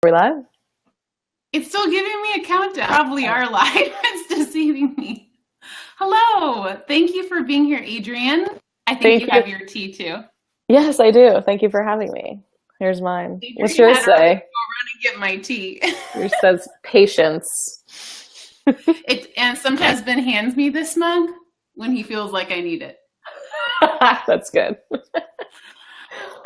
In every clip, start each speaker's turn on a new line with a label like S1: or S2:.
S1: we live?
S2: It's still giving me a countdown. Probably are live. It's deceiving me. Hello. Thank you for being here, Adrienne. I think you have your tea too.
S1: Yes, I do. Thank you for having me. Here's mine.
S2: Adrienne,
S1: what's yours say?
S2: Go run and get my tea.
S1: Yours says patience.
S2: And sometimes Ben hands me this mug when he feels like I need it.
S1: That's good.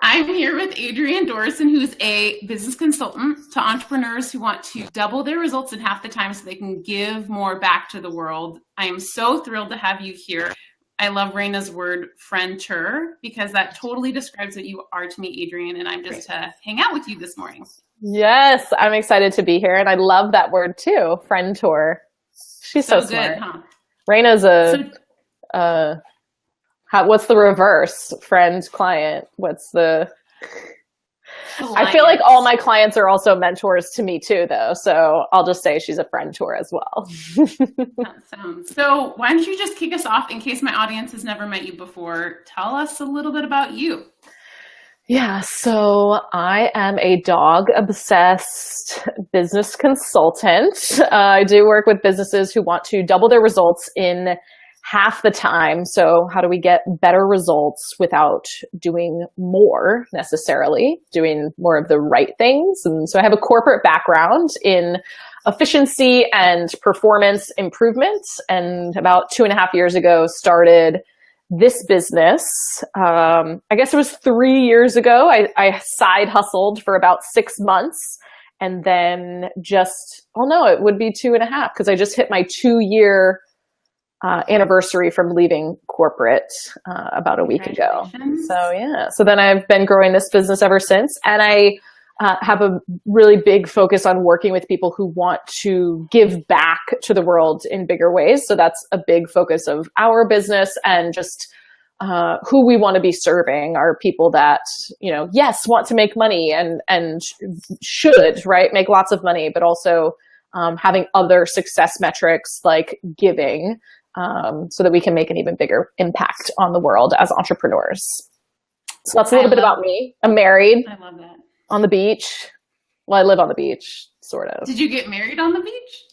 S2: I'm here with Adrienne Dorison, who's a business consultant to entrepreneurs who want to double their results in half the time so they can give more back to the world. I am so thrilled to have you here. I love Raina's word, friendter, because that totally describes what you are to me, Adrienne, and I'm just to hang out with you this morning.
S1: Yes, I'm excited to be here, and I love that word too, friendtor. She's so smart. Good, huh? Raina's what's the reverse? Friend, client. What's the... I feel like all my clients are also mentors to me too, though. So I'll just say she's a friendtor as well.
S2: So why don't you just kick us off in case my audience has never met you before? Tell us a little bit about you.
S1: Yeah, so I am a dog-obsessed business consultant. I do work with businesses who want to double their results in half the time. So how do we get better results without doing more necessarily, doing more of the right things? And so I have a corporate background in efficiency and performance improvements. And about 2.5 years ago, started this business. I guess it was 3 years ago. I side hustled for about 6 months. And then it would be 2.5 because I just hit my 2-year anniversary from leaving corporate about a week ago. So then I've been growing this business ever since. And I have a really big focus on working with people who want to give back to the world in bigger ways. So that's a big focus of our business, and just who we want to be serving are people that, yes, want to make money and should, right, make lots of money, but also having other success metrics like giving, so that we can make an even bigger impact on the world as entrepreneurs. So that's a little bit about me. I'm married.
S2: I love that.
S1: On the beach. Well, I live on the beach, sort of.
S2: Did you get married on the beach?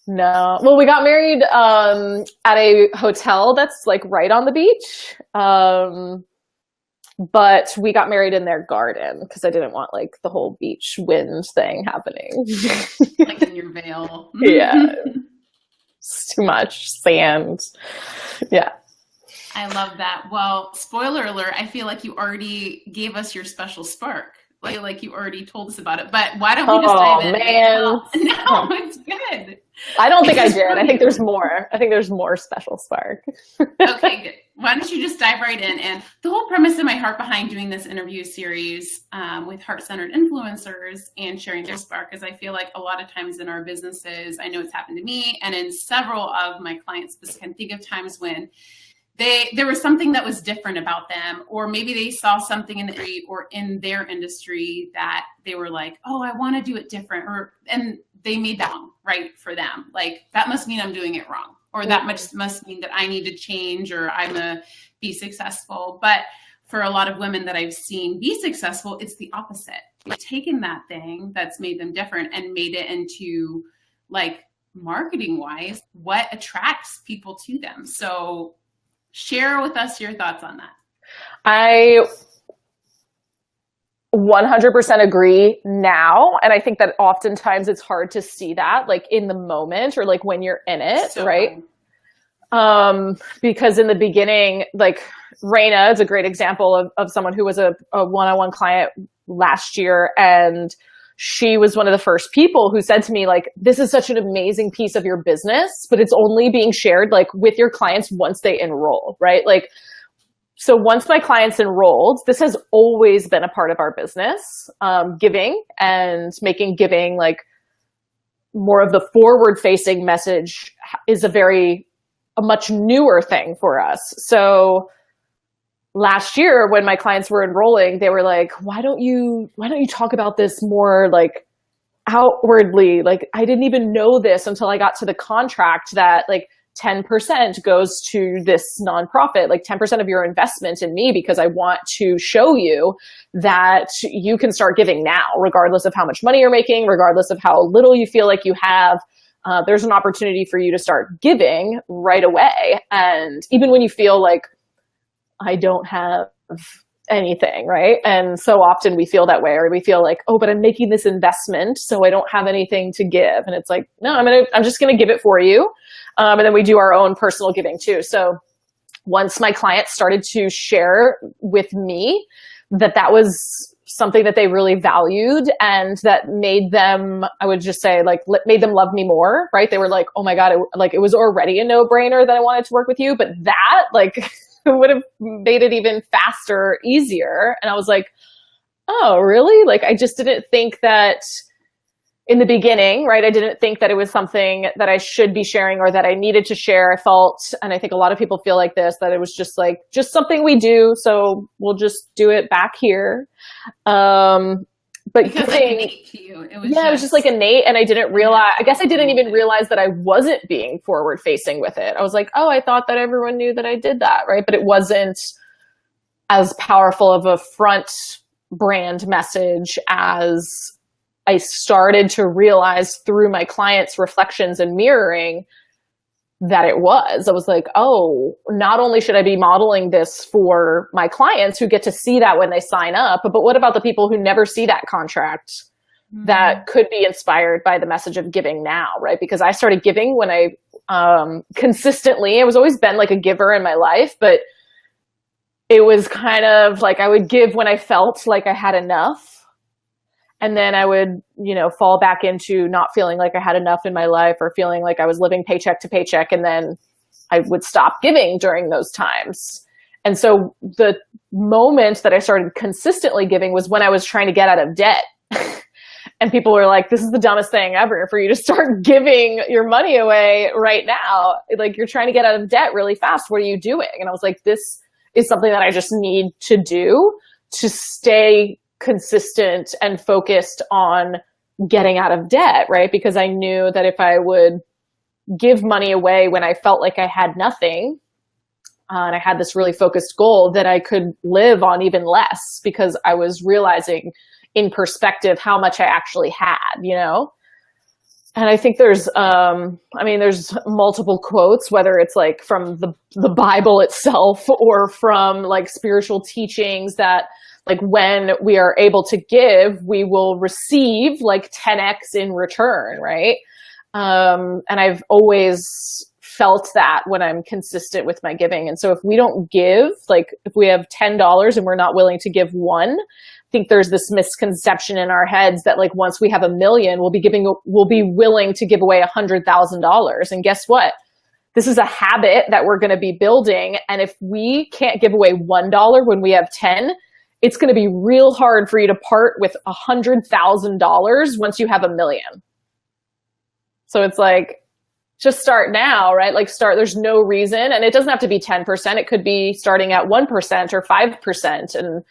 S1: No. Well, we got married at a hotel that's like right on the beach. But we got married in their garden because I didn't want like the whole beach wind thing happening.
S2: Like in your veil.
S1: Yeah. It's too much sand. Yeah.
S2: I love that. Well, spoiler alert, I feel like you already gave us your special spark. Like you already told us about it, but why don't we just dive in?
S1: Man.
S2: No, it's good.
S1: I don't think I did. I think there's more. I think there's more special spark.
S2: Okay, good. Why don't you just dive right in? And the whole premise in my heart behind doing this interview series with heart-centered influencers and sharing their spark is I feel like a lot of times in our businesses, I know it's happened to me and in several of my clients, I can think of times when there was something that was different about them, or maybe they saw something in the industry or in their industry that they were like, oh, I want to do it different. And they made that right for them. Like, that must mean I'm doing it wrong, or that must mean that I need to change, or I'm going to be successful. But for a lot of women that I've seen be successful, it's the opposite. They've taken that thing that's made them different and made it into, like, marketing wise, what attracts people to them. So share with us your thoughts on that.
S1: I 100% agree now. And I think that oftentimes it's hard to see that like in the moment or like when you're in it, right? Because in the beginning, like Raina is a great example of someone who was a one-on-one client last year. And she was one of the first people who said to me, like, this is such an amazing piece of your business, but it's only being shared like with your clients once they enroll, right? Like, so once my clients enrolled, this has always been a part of our business, giving and making giving like more of the forward facing message is a much newer thing for us. So last year when my clients were enrolling, they were like, why don't you talk about this more like outwardly? Like, I didn't even know this until I got to the contract that like 10% goes to this nonprofit, like 10% of your investment in me, because I want to show you that you can start giving now, regardless of how much money you're making, regardless of how little you feel like you have. There's an opportunity for you to start giving right away. And even when you feel like I don't have anything, right? And so often we feel that way, or we feel like, oh, but I'm making this investment, so I don't have anything to give. And it's like, no, I'm just going to give it for you. And then we do our own personal giving too. So once my clients started to share with me that was something that they really valued and that made them, I would just say, like, made them love me more, right? They were like, oh my God, it was already a no-brainer that I wanted to work with you, but that, like, would have made it even faster, easier. And I was like, oh, really? Like, I just didn't think that in the beginning, right? I didn't think that it was something that I should be sharing or that I needed to share. I felt, and I think a lot of people feel like this, that it was just something we do. So we'll just do it back here. But
S2: because like innate to you. It was
S1: just like innate, and I didn't realize, I guess I didn't even realize that I wasn't being forward facing with it. I was like, oh, I thought that everyone knew that I did that, right? But it wasn't as powerful of a front brand message as I started to realize through my clients' reflections and mirroring that it was. I was like, oh, not only should I be modeling this for my clients who get to see that when they sign up, but what about the people who never see that contract that could be inspired by the message of giving now, right? Because I started giving when I consistently, I was always been like a giver in my life, but it was kind of like I would give when I felt like I had enough. And then I would, fall back into not feeling like I had enough in my life, or feeling like I was living paycheck to paycheck. And then I would stop giving during those times. And so the moment that I started consistently giving was when I was trying to get out of debt. And people were like, this is the dumbest thing ever for you to start giving your money away right now. Like, you're trying to get out of debt really fast. What are you doing? And I was like, this is something that I just need to do to stay consistent and focused on getting out of debt, right? Because I knew that if I would give money away when I felt like I had nothing, and I had this really focused goal, that I could live on even less, because I was realizing in perspective how much I actually had, And I think there's multiple quotes, whether it's like from the Bible itself or from like spiritual teachings, that like when we are able to give, we will receive like 10x in return, right? And I've always felt that when I'm consistent with my giving. And so if we don't give, like if we have $10 and we're not willing to give one, I think there's this misconception in our heads that like once we have $1 million, we'll be willing to give away $100,000. And guess what? This is a habit that we're going to be building. And if we can't give away $1 when we have 10, it's going to be real hard for you to part with $100,000 once you have $1 million. So it's like, just start now, right? Like there's no reason, and it doesn't have to be 10%. It could be starting at 1% or 5%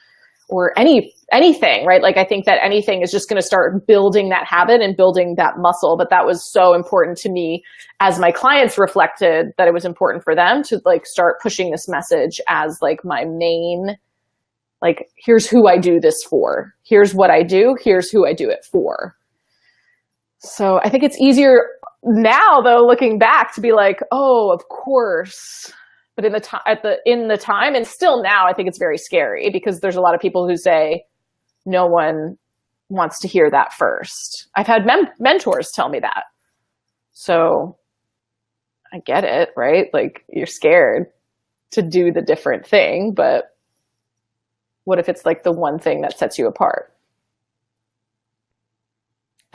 S1: or anything, right? Like I think that anything is just going to start building that habit and building that muscle. But that was so important to me as my clients reflected that it was important for them to like start pushing this message as like my main, like, here's who I do this for. Here's what I do. Here's who I do it for. So I think it's easier now, though, looking back, to be like, oh, of course. But in the time, and still now, I think it's very scary, because there's a lot of people who say no one wants to hear that first. I've had mentors tell me that. So I get it, right? Like, you're scared to do the different thing, but what if it's like the one thing that sets you apart?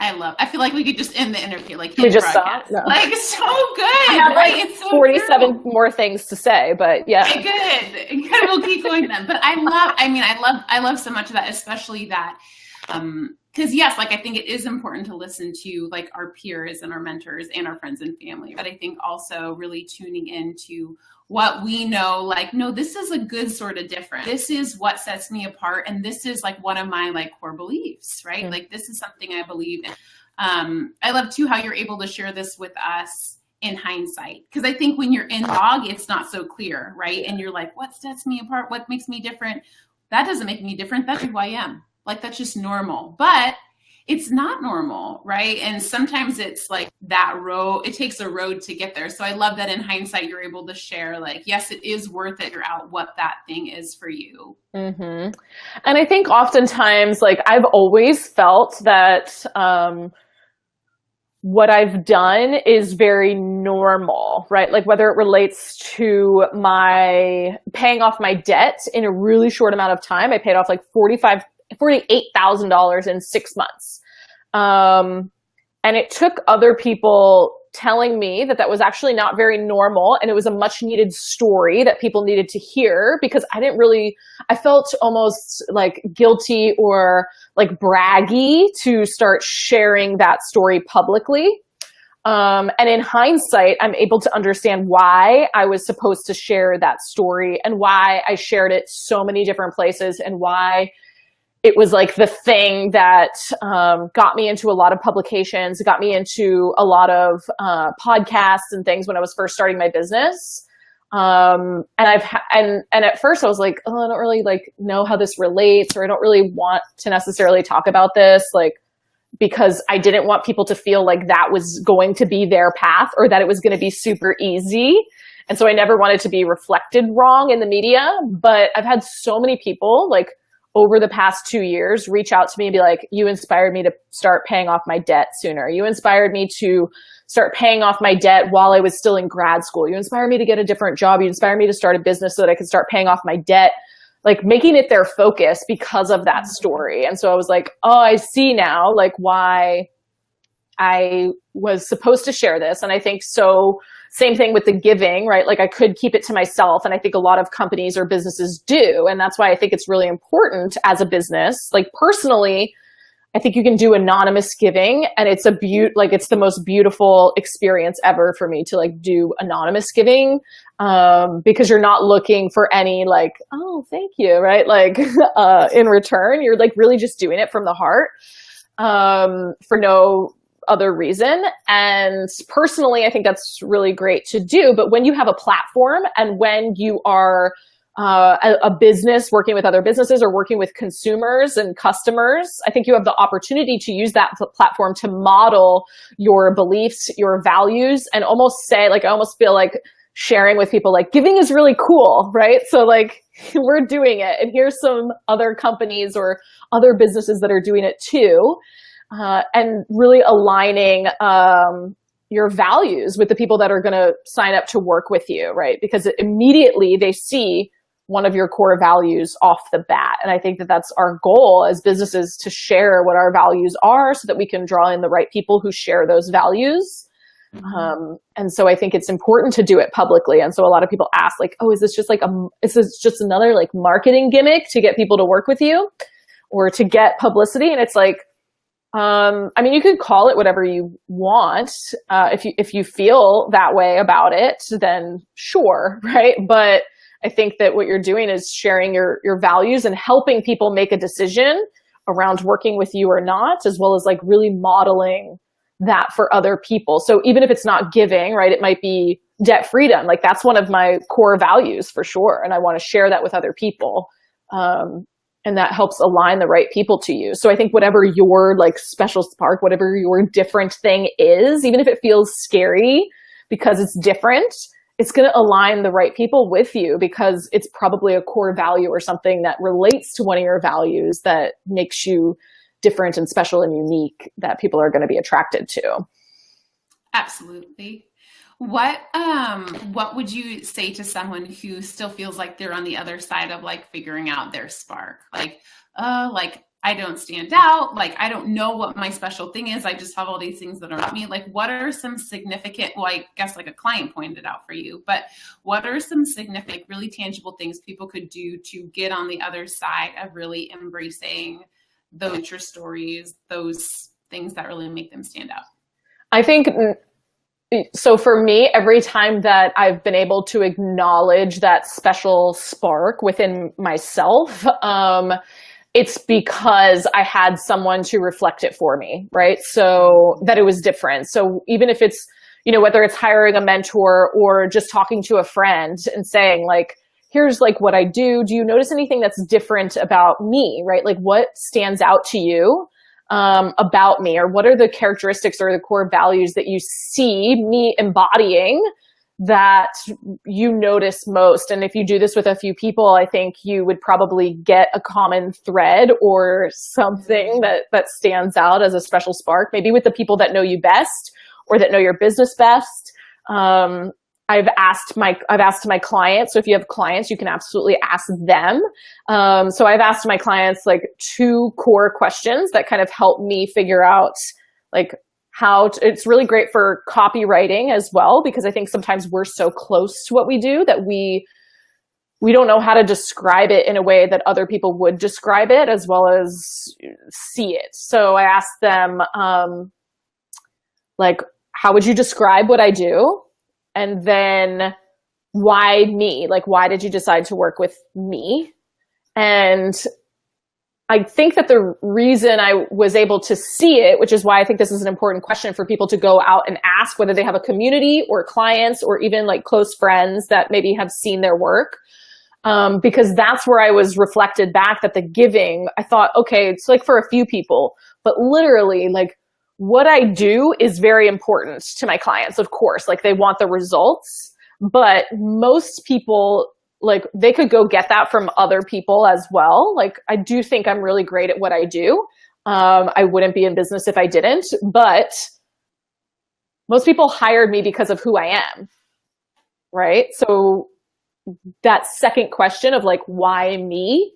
S2: I feel like we could just end the interview like
S1: we just saw. No.
S2: Like, so good.
S1: I have like it's so 47 true. More things to say, but yeah.
S2: Okay, good. We'll keep going then. But I love so much of that, especially that, because yes, like I think it is important to listen to like our peers and our mentors and our friends and family. But I think also really tuning into what we know, like, no, this is a good sort of different. This is what sets me apart. And this is like one of my like core beliefs, right? Mm-hmm. Like this is something I believe in. I love too how you're able to share this with us in hindsight? Because I think when you're in dog, it's not so clear, right? And you're like, what sets me apart? What makes me different? That doesn't make me different. That's who I am. Like, that's just normal. But it's not normal, right? And sometimes it's like that road, it takes a road to get there. So I love that in hindsight, you're able to share, like, yes, it is worth it. You're out what that thing is for you.
S1: Mm-hmm. And I think oftentimes, like, I've always felt that what I've done is very normal, right? Like, whether it relates to my paying off my debt in a really short amount of time. I paid off like $48,000 in 6 months. And it took other people telling me that that was actually not very normal. And it was a much needed story that people needed to hear, because I felt almost like guilty or like braggy to start sharing that story publicly. And in hindsight, I'm able to understand why I was supposed to share that story and why I shared it so many different places, and why it was like the thing that got me into a lot of publications, got me into a lot of podcasts and things when I was first starting my business. And at first I was like, oh, I don't really like know how this relates, or I don't really want to necessarily talk about this, like, because I didn't want people to feel like that was going to be their path, or that it was going to be super easy. And so I never wanted to be reflected wrong in the media. But I've had so many people, like, over the past 2 years, reach out to me and be like, you inspired me to start paying off my debt sooner. You inspired me to start paying off my debt while I was still in grad school. You inspired me to get a different job. You inspired me to start a business so that I could start paying off my debt, like making it their focus because of that story. And so I was like, oh, I see now, like, why I was supposed to share this. And I think so. Same thing with the giving, right? Like, I could keep it to myself. And I think a lot of companies or businesses do. And that's why I think it's really important as a business. Like, personally, I think you can do anonymous giving, and it's it's the most beautiful experience ever for me to like do anonymous giving. Because you're not looking for any like, oh, thank you, right? Like, in return, you're like really just doing it from the heart, for no other reason. And personally, I think that's really great to do. But when you have a platform, and when you are a business working with other businesses or working with consumers and customers, I think you have the opportunity to use that platform to model your beliefs, your values, and almost say, like, I almost feel like sharing with people, like, giving is really cool, right? So like, we're doing it, and here's some other companies or other businesses that are doing it too. And really aligning your values with the people that are going to sign up to work with you, right? Because immediately they see one of your core values off the bat. And I think that that's our goal as businesses, to share what our values are so that we can draw in the right people who share those values. And so I think it's important to do it publicly. And so a lot of people ask, like, oh, is this just another like marketing gimmick to get people to work with you or to get publicity? And it's like, I mean, you could call it whatever you want. If you feel that way about it, then sure, right? But I think that what you're doing is sharing your values and helping people make a decision around working with you or not, as well as like really modeling that for other people. So even if it's not giving, right, it might be debt freedom. Like, that's one of my core values for sure. And I want to share that with other people. And that helps align the right people to you. So I think whatever your like special spark, whatever your different thing is, even if it feels scary because it's different, it's going to align the right people with you, because it's probably a core value or something that relates to one of your values that makes you different and special and unique, that people are going to be attracted to.
S2: Absolutely. What would you say to someone who still feels like they're on the other side of like figuring out their spark? Like, I don't stand out. Like, I don't know what my special thing is. I just have all these things that are not me. Like, what are some significant, well, I guess like a client pointed out for you, but what are some significant, really tangible things people could do to get on the other side of really embracing those your stories, those things that really make them stand out? I think,
S1: so for me, every time that I've been able to acknowledge that special spark within myself, it's because I had someone to reflect it for me, right? So that it was different. So even if it's, whether it's hiring a mentor or just talking to a friend and saying like, here's like what I do. Do you notice anything that's different about me, right? Like what stands out to you about me, or what are the characteristics or the core values that you see me embodying that you notice most? And if you do this with a few people, I think you would probably get a common thread or something that stands out as a special spark, maybe with the people that know you best or that know your business best. I've asked my clients. So if you have clients, you can absolutely ask them. So I've asked my clients like 2 core questions that kind of help me figure out like it's really great for copywriting as well, because I think sometimes we're so close to what we do that we don't know how to describe it in a way that other people would describe it as well as see it. So I asked them, like, how would you describe what I do? And then why me? Like, why did you decide to work with me? And I think that the reason I was able to see it, which is why I think this is an important question for people to go out and ask, whether they have a community or clients or even like close friends that maybe have seen their work. Because that's where I was reflected back that the giving, I thought, okay, it's like for a few people, but literally like what I do is very important to my clients. Of course, like they want the results, but most people, like they could go get that from other people as well. Like I do think I'm really great at what I do. I wouldn't be in business if I didn't, but most people hired me because of who I am, right? So that second question of like, why me?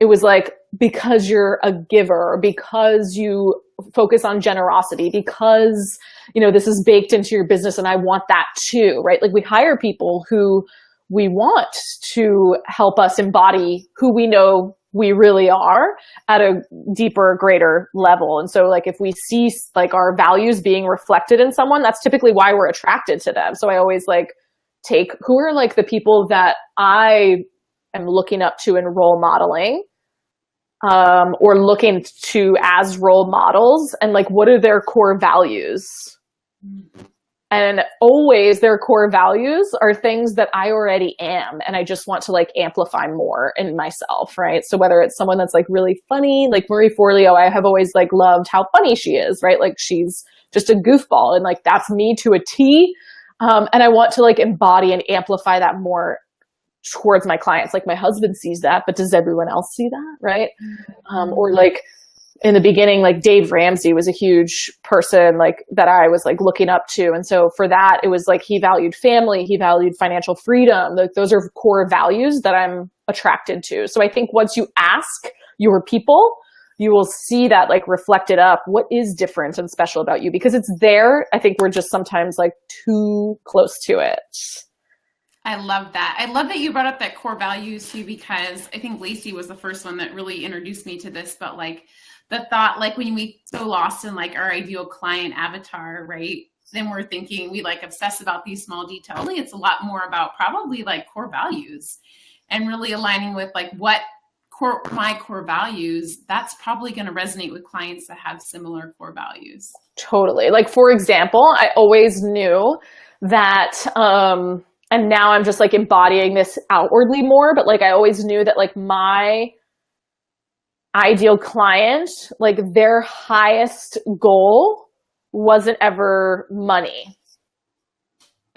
S1: It was like, because you're a giver, because you focus on generosity, because, this is baked into your business and I want that too, right? Like we hire people who we want to help us embody who we know we really are at a deeper, greater level. And so like if we see like our values being reflected in someone, that's typically why we're attracted to them. So I always like take who are like the people that I am looking up to and role modeling, or looking to as role models, and like what are their core values. And always their core values are things that I already am. And I just want to like amplify more in myself, right? So whether it's someone that's like really funny, like Marie Forleo, I have always like loved how funny she is, right? Like she's just a goofball and like that's me to a T. And I want to like embody and amplify that more towards my clients. Like my husband sees that, but does everyone else see that, right? Or like in the beginning, like Dave Ramsey was a huge person like that I was like looking up to. And so for that, it was like he valued family, he valued financial freedom. Like those are core values that I'm attracted to. So I think once you ask your people, you will see that like reflected up. What is different and special about you? Because it's there. I think we're just sometimes like too close to it.
S2: I love that. I love that you brought up that core values too, because I think Lacey was the first one that really introduced me to this. But like the thought, like when we so lost in like our ideal client avatar, right? Then we're thinking we like obsess about these small details. Really, it's a lot more about probably like core values and really aligning with like my core values. That's probably going to resonate with clients that have similar core values.
S1: Totally. Like, for example, I always knew that, and now I'm just like embodying this outwardly more, but like I always knew that like my ideal client, like their highest goal wasn't ever money.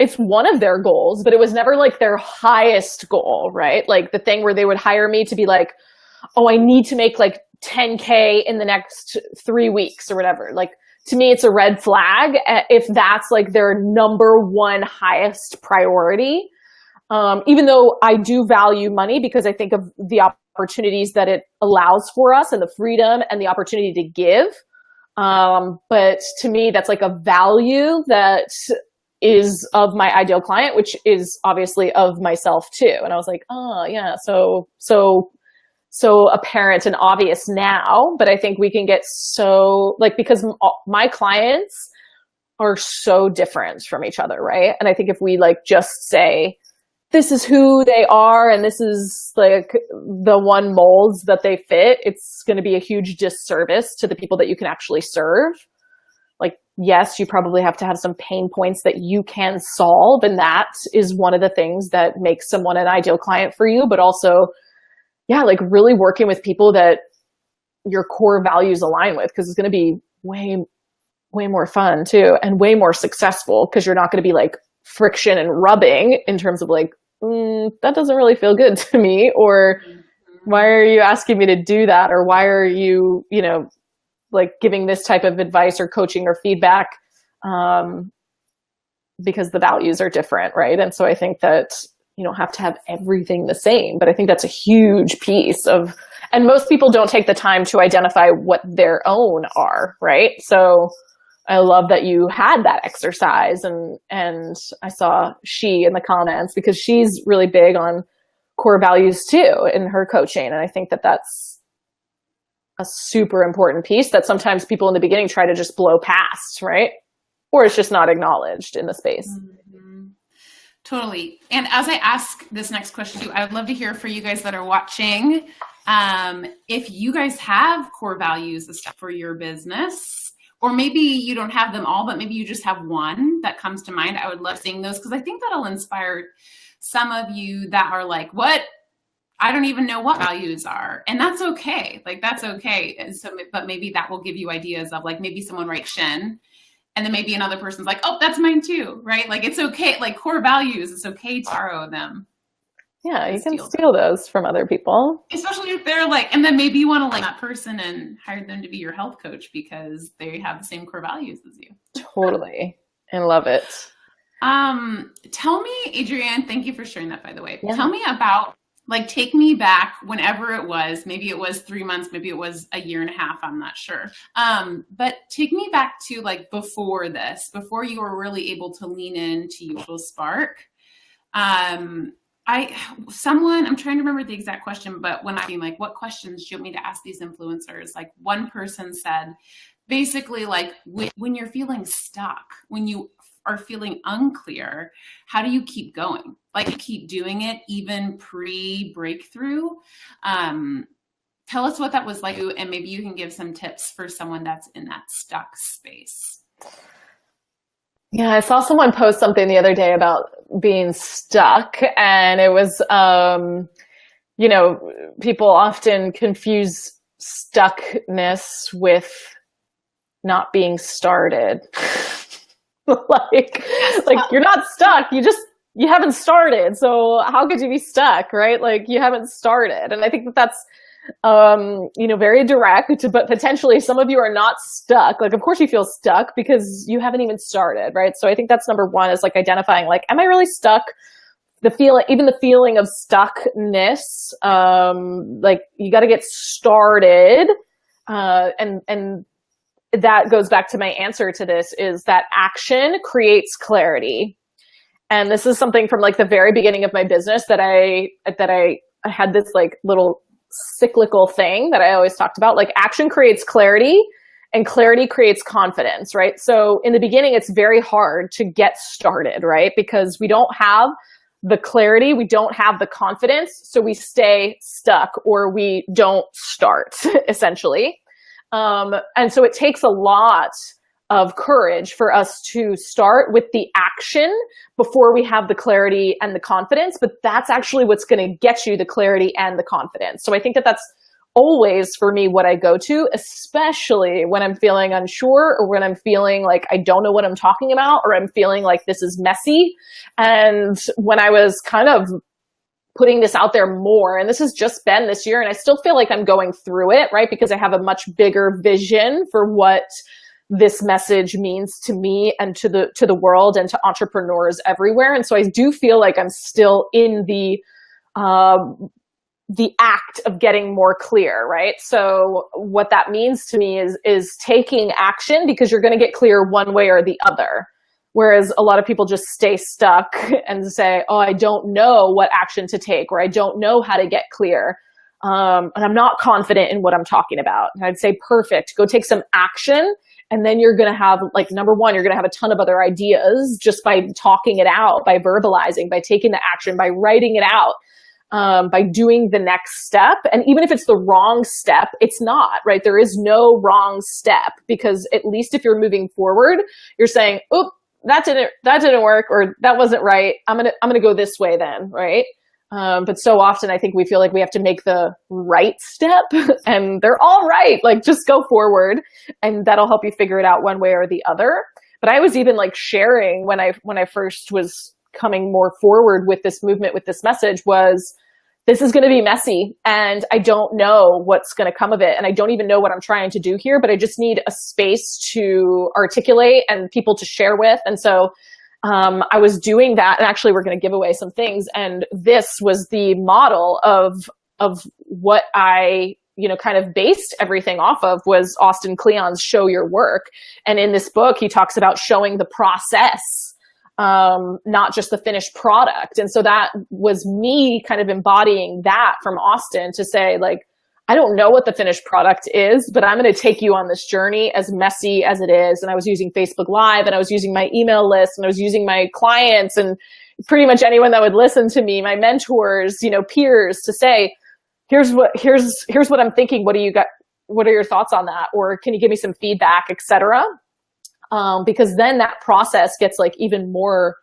S1: It's one of their goals, but it was never like their highest goal, right? Like the thing where they would hire me to be like, oh, I need to make like 10K in the next 3 weeks or whatever. Like to me, it's a red flag if that's like their number one highest priority. Even though I do value money because I think of the opportunities that it allows for us and the freedom and the opportunity to give. But to me, that's like a value that is of my ideal client, which is obviously of myself too. And I was like, oh yeah, so apparent and obvious now, but I think we can get so like, because my clients are so different from each other, right? And I think if we like just say, this is who they are and this is like the one molds that they fit, it's going to be a huge disservice to the people that you can actually serve. Like yes, you probably have to have some pain points that you can solve. And that is one of the things that makes someone an ideal client for you. But also, yeah, like really working with people that your core values align with, because it's going to be way more fun too, and way more successful, because you're not going to be like friction and rubbing in terms of like, that doesn't really feel good to me, or why are you asking me to do that, or why are you, like giving this type of advice or coaching or feedback, because the values are different, right? And so I think that you don't have to have everything the same, but I think that's a huge piece of, and most people don't take the time to identify what their own are, right? So I love that you had that exercise, and I saw she in the comments, because she's really big on core values too in her coaching. And I think that that's a super important piece that sometimes people in the beginning try to just blow past, right? Or it's just not acknowledged in the space.
S2: Mm-hmm. Totally. And as I ask this next question too, I would love to hear for you guys that are watching, if you guys have core values for your business, or maybe you don't have them all, but maybe you just have one that comes to mind. I would love seeing those, because I think that'll inspire some of you that are like, what? I don't even know what values are. And that's okay. Like, that's okay. And so, but maybe that will give you ideas of like, maybe someone writes Shin, and then maybe another person's like, oh, that's mine too, right? Like, it's okay. Like, core values, it's okay to borrow them.
S1: Yeah, you can steal those from other people.
S2: Especially if they're like, and then maybe you want to like that person and hire them to be your health coach because they have the same core values as you.
S1: Totally. I love it.
S2: Tell me, Adrienne, thank you for sharing that, by the way.
S1: Yeah.
S2: Tell me about, like, take me back whenever it was. Maybe it was 3 months, maybe it was a year and a half, I'm not sure. But take me back to like before this, before you were really able to lean into your spark. I'm trying to remember the exact question, but when I'm like, what questions do you want me to ask these influencers? Like, one person said, basically, like, when you're feeling stuck, when you are feeling unclear, how do you keep going? Like, you keep doing it even pre-breakthrough. Tell us what that was like, and maybe you can give some tips for someone that's in that stuck space.
S1: Yeah, I saw someone post something the other day about being stuck, and it was, people often confuse stuckness with not being started. like you're not stuck, you haven't started. So how could you be stuck, right? Like, you haven't started. And I think that's, very direct, but potentially some of you are not stuck. Like, of course you feel stuck because you haven't even started, right? So I think that's number one, is like identifying, like, am I really stuck? Even the feeling of stuckness, like, you got to get started. And that goes back to my answer to this, is that action creates clarity. And this is something from like the very beginning of my business that I had this like little cyclical thing that I always talked about. Like, action creates clarity, and clarity creates confidence, right? So in the beginning, it's very hard to get started, right? Because we don't have the clarity, we don't have the confidence, so we stay stuck, or we don't start, essentially. And so it takes a lot of courage for us to start with the action before we have the clarity and the confidence, but that's actually what's going to get you the clarity and the confidence. So I think that that's always, for me, what I go to, especially when I'm feeling unsure, or when I'm feeling like I don't know what I'm talking about, or I'm feeling like this is messy. And when I was kind of putting this out there more, and this has just been this year, and I still feel like I'm going through it, right? Because I have a much bigger vision for what this message means to me and to the world and to entrepreneurs everywhere. And so I do feel like I'm still in the act of getting more clear, right? So what that means to me is taking action, because you're going to get clear one way or the other. Whereas a lot of people just stay stuck and say, oh, I don't know what action to take, or I don't know how to get clear. And I'm not confident in what I'm talking about. And I'd say, perfect, go take some action. And then you're going to have, like, number one, you're going to have a ton of other ideas just by talking it out, by verbalizing, by taking the action, by writing it out. by doing the next step. And even if it's the wrong step, it's not, right? There is no wrong step, because at least if you're moving forward, you're saying, "Oop, that didn't work," or "that wasn't right. I'm going to go this way then." Right. But so often I think we feel like we have to make the right step and they're all right. Like, just go forward and that'll help you figure it out one way or the other. But I was even like sharing when I first was coming more forward with this movement, with this message, was this is going to be messy and I don't know what's going to come of it. And I don't even know what I'm trying to do here, but I just need a space to articulate and people to share with. And so I was doing that, and actually we're going to give away some things. And this was the model of what I, kind of based everything off of, was Austin Kleon's Show Your Work. And in this book, he talks about showing the process, not just the finished product. And so that was me kind of embodying that from Austin, to say, like, I don't know what the finished product is, but I'm going to take you on this journey, as messy as it is. And I was using Facebook Live, and I was using my email list, and I was using my clients, and pretty much anyone that would listen to me, my mentors, peers, to say, here's what I'm thinking. What do you got? What are your thoughts on that? Or can you give me some feedback, etc. Because then that process gets like even more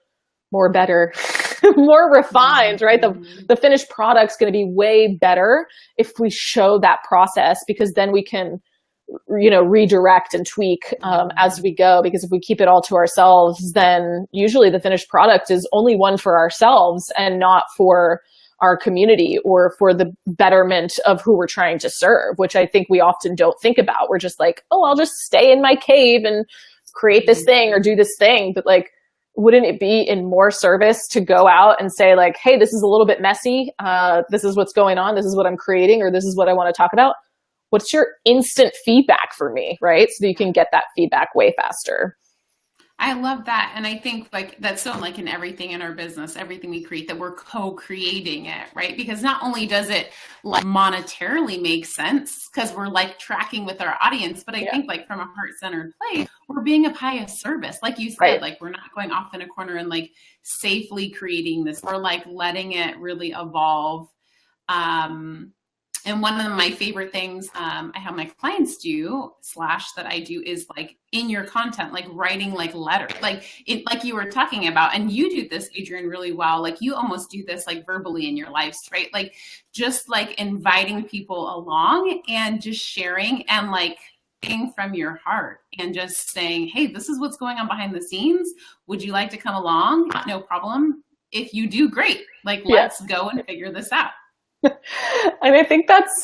S1: better, more refined, right? The finished product's going to be way better if we show that process, because then we can, redirect and tweak as we go. Because if we keep it all to ourselves, then usually the finished product is only one for ourselves and not for our community or for the betterment of who we're trying to serve, which I think we often don't think about. We're just like, oh, I'll just stay in my cave and create this thing or do this thing. But like, wouldn't it be in more service to go out and say, like, hey, this is a little bit messy. This is what's going on. This is what I'm creating, or this is what I want to talk about. What's your instant feedback for me, right? So that you can get that feedback way faster.
S2: I love that. And I think like that's so like in everything in our business, everything we create, that we're co-creating it, right? Because not only does it like monetarily make sense because we're like tracking with our audience, but I think like from a heart-centered place, we're being a pious service. Like you said, like we're not going off in a corner and like safely creating this. We're like letting it really evolve. And one of my favorite things I have my clients do / that I do is like in your content, like writing like letters, like you were talking about, and you do this, Adrienne, really well. Like you almost do this like verbally in your lives, right? Like just like inviting people along and just sharing and like being from your heart and just saying, hey, this is what's going on behind the scenes. Would you like to come along? No problem. If you do, great. Like, let's go and figure this out.
S1: And I think that's,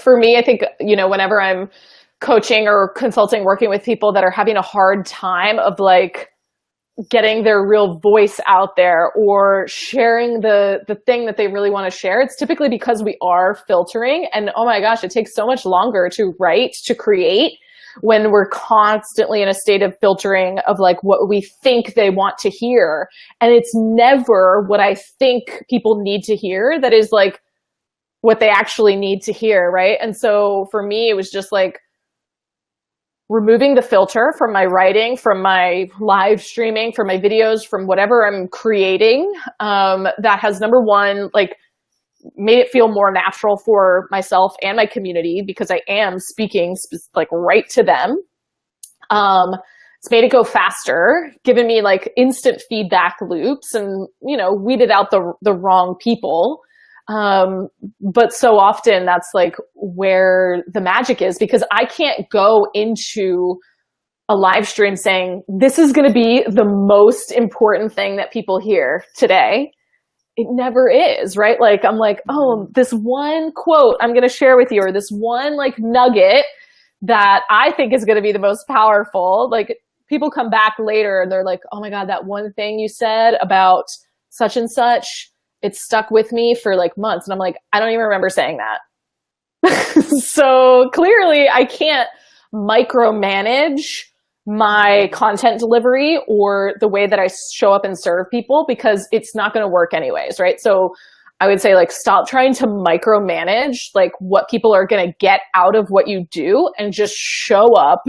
S1: for me, I think, whenever I'm coaching or consulting, working with people that are having a hard time of like getting their real voice out there or sharing the thing that they really want to share, it's typically because we are filtering. And oh my gosh, it takes so much longer to write, to create, when we're constantly in a state of filtering of like what we think they want to hear. And it's never what I think people need to hear that is like what they actually need to hear, right? And so for me, it was just like removing the filter from my writing, from my live streaming, from my videos, from whatever I'm creating, that has, number one, like made it feel more natural for myself and my community, because I am speaking like right to them. It's made it go faster, given me like instant feedback loops, and weeded out the wrong people. But so often that's like where the magic is, because I can't go into a live stream saying, this is going to be the most important thing that people hear today. It never is, right? Like, I'm like, oh, this one quote I'm going to share with you, or this one like nugget that I think is going to be the most powerful. Like, people come back later and they're like, oh my God, that one thing you said about such and such, it stuck with me for like months. And I'm like, I don't even remember saying that. So clearly I can't micromanage my content delivery or the way that I show up and serve people, because it's not going to work anyways, right? So I would say like stop trying to micromanage like what people are going to get out of what you do, and just show up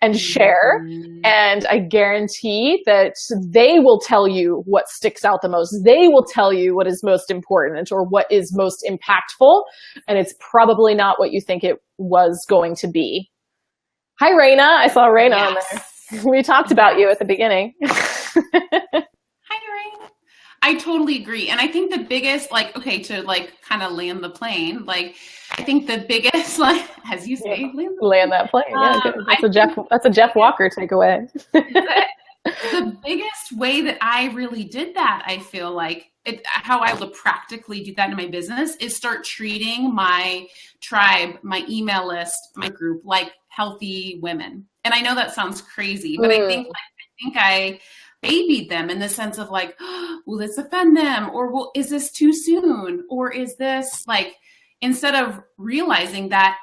S1: and share. And I guarantee that they will tell you what sticks out the most. They will tell you what is most important or what is most impactful. And it's probably not what you think it was going to be. Hi, Raina. I saw Raina on there. We talked about you at the beginning.
S2: Hi, Raina. I totally agree. And I think the biggest, like, okay, to like kind of land the plane, like, I think the biggest, like, as you say,
S1: land that plane. Yeah, good. That's a Jeff Walker takeaway.
S2: The biggest way that I really did that, I feel like, how I will practically do that in my business is start treating my tribe, my email list, my group like healthy women. And I know that sounds crazy, but I think I babied them in the sense of like, oh, will this offend them? Or is this too soon? Or is this like, instead of realizing that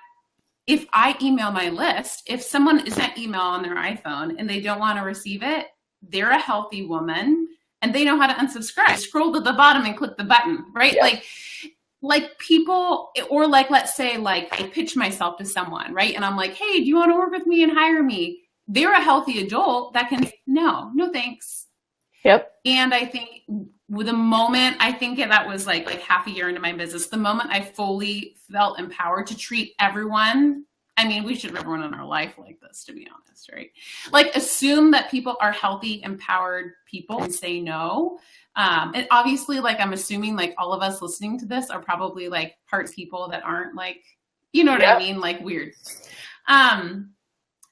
S2: if I email my list, if someone is an email on their iPhone and they don't want to receive it, they're a healthy woman and they know how to unsubscribe. Scroll to the bottom and click the button, right?
S1: Yeah.
S2: Like people, or like, let's say like I pitch myself to someone, right? And I'm like, hey, do you want to work with me and hire me? They're a healthy adult that can, no thanks.
S1: Yep.
S2: And I think the moment, I think that was like half a year into my business, the moment I fully felt empowered to treat everyone. I mean, we should have everyone in our life like this, to be honest, right? Like assume that people are healthy, empowered people and say no. And obviously, like I'm assuming like all of us listening to this are probably like heart people that aren't like, you know what I mean? Like weird.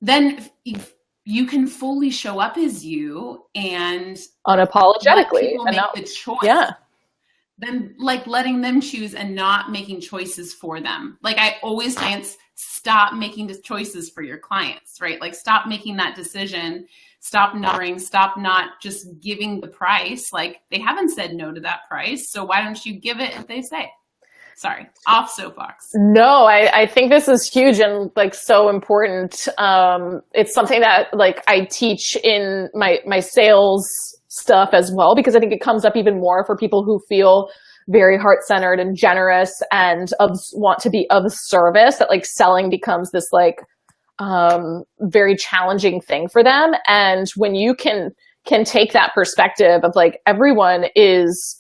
S2: Then you can fully show up as you and
S1: unapologetically
S2: and make the choice.
S1: Yeah.
S2: Then like letting them choose and not making choices for them. Like I always stop making the choices for your clients, right? Like stop making that decision, stop not just giving the price. Like they haven't said no to that price. So why don't you give it if they say? Sorry, off soapbox.
S1: No, I think this is huge and like so important. It's something that like I teach in my sales stuff as well, because I think it comes up even more for people who feel very heart-centered and generous and want to be of service, that like selling becomes this like very challenging thing for them. And when you can take that perspective of like everyone is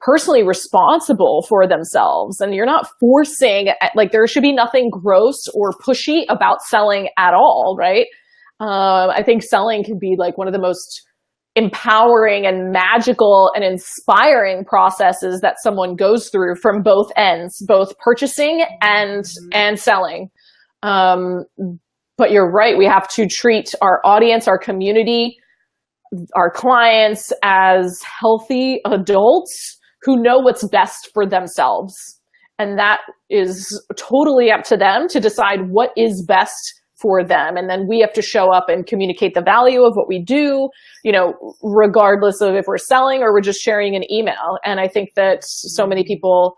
S1: personally responsible for themselves and you're not forcing, like there should be nothing gross or pushy about selling at all, right? I think selling can be like one of the most empowering and magical and inspiring processes that someone goes through from both ends, both purchasing and selling. But you're right, we have to treat our audience, our community, our clients as healthy adults who know what's best for themselves. And that is totally up to them to decide what is best for them. And then we have to show up and communicate the value of what we do, you know, regardless of if we're selling or we're just sharing an email. And I think that so many people,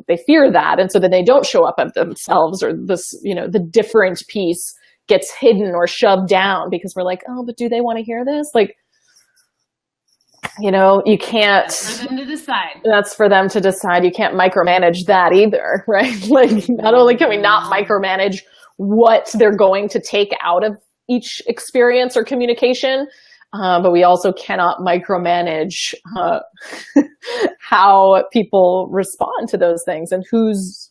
S1: they fear that. And so then they don't show up of themselves, or this, you know, the different piece gets hidden or shoved down because we're like, oh, but do they want to hear this? Like, you know, you can't.
S2: That's for them to decide.
S1: That's for them to decide. You can't micromanage that either, right? Like, not only can we not micromanage what they're going to take out of each experience or communication, but we also cannot micromanage how people respond to those things and who's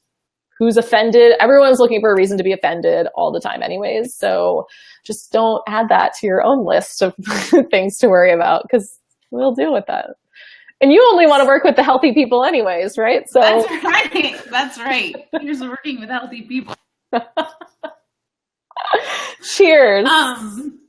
S1: offended. Everyone's looking for a reason to be offended all the time anyways. So just don't add that to your own list of things to worry about, because we'll deal with that. And you only want to work with the healthy people anyways, right? So
S2: that's right. That's right. Here's working with healthy people.
S1: Cheers.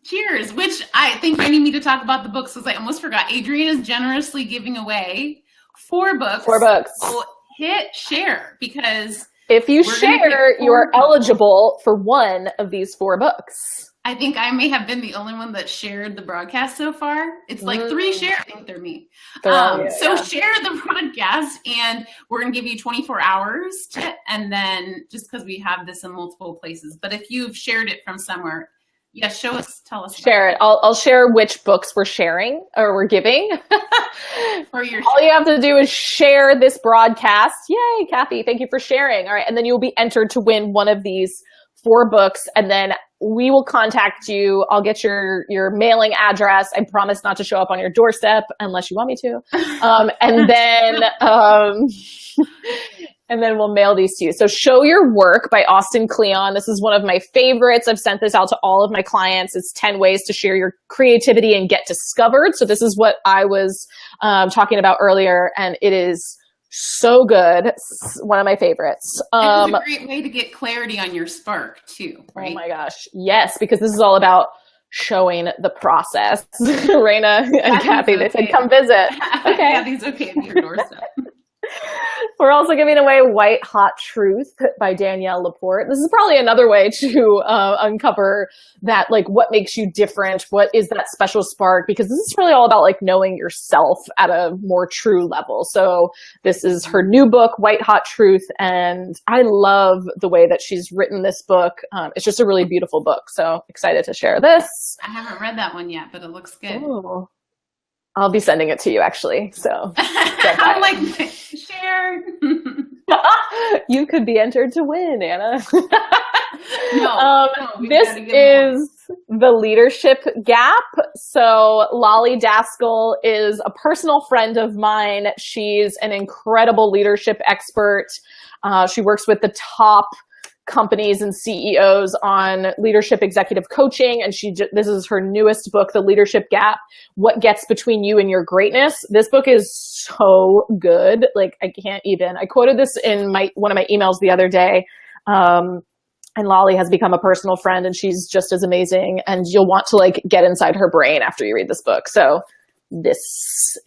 S2: Cheers. Which I think I need me to talk about the books, because I almost forgot. Adrienne is generously giving away 4 books.
S1: 4 books.
S2: So hit share, because
S1: if you share, you're eligible for one of these 4 books.
S2: I think I may have been the only one that shared the broadcast so far. It's like 3 shares. I think they're me. Share the broadcast, and we're going to give you 24 hours and then just because we have this in multiple places. But if you've shared it from somewhere, Yeah, show us, tell us.
S1: Share it. I'll share which books we're sharing or we're giving.
S2: Or your
S1: All you have to do is share this broadcast. Yay, Kathy, thank you for sharing. All right, and then you'll be entered to win one of these 4 books, and then we will contact you. I'll get your mailing address. I promise not to show up on your doorstep unless you want me to. And then we'll mail these to you. So Show Your Work by Austin Kleon. This is one of my favorites. I've sent this out to all of my clients. It's 10 ways to share your creativity and get discovered. So this is what I was talking about earlier, and it is so good. It's one of my favorites.
S2: It's a great way to get clarity on your spark too, right?
S1: Oh my gosh. Yes, because this is all about showing the process. Raina and Kathy, they said, come visit. Okay.
S2: Kathy's okay at your doorstep.
S1: We're also giving away White Hot Truth by Danielle Laporte. This is probably another way to uncover that, like, what makes you different? What is that special spark? Because this is really all about like knowing yourself at a more true level. So this is her new book, White Hot Truth. And I love the way that she's written this book. It's just a really beautiful book. So excited to share this.
S2: I haven't read that one yet, but it looks good.
S1: Ooh. I'll be sending it to you actually. So
S2: I'm like, share.
S1: You could be entered to win, Anna.
S2: This
S1: is The Leadership Gap. So Lolly Daskell is a personal friend of mine. She's an incredible leadership expert. She works with the top companies and CEOs on leadership executive coaching. And this is her newest book, The Leadership Gap, What Gets Between You and Your Greatness. This book is so good. Like, I quoted this in one of my emails the other day. And Lolly has become a personal friend, and she's just as amazing. And you'll want to like get inside her brain after you read this book. So this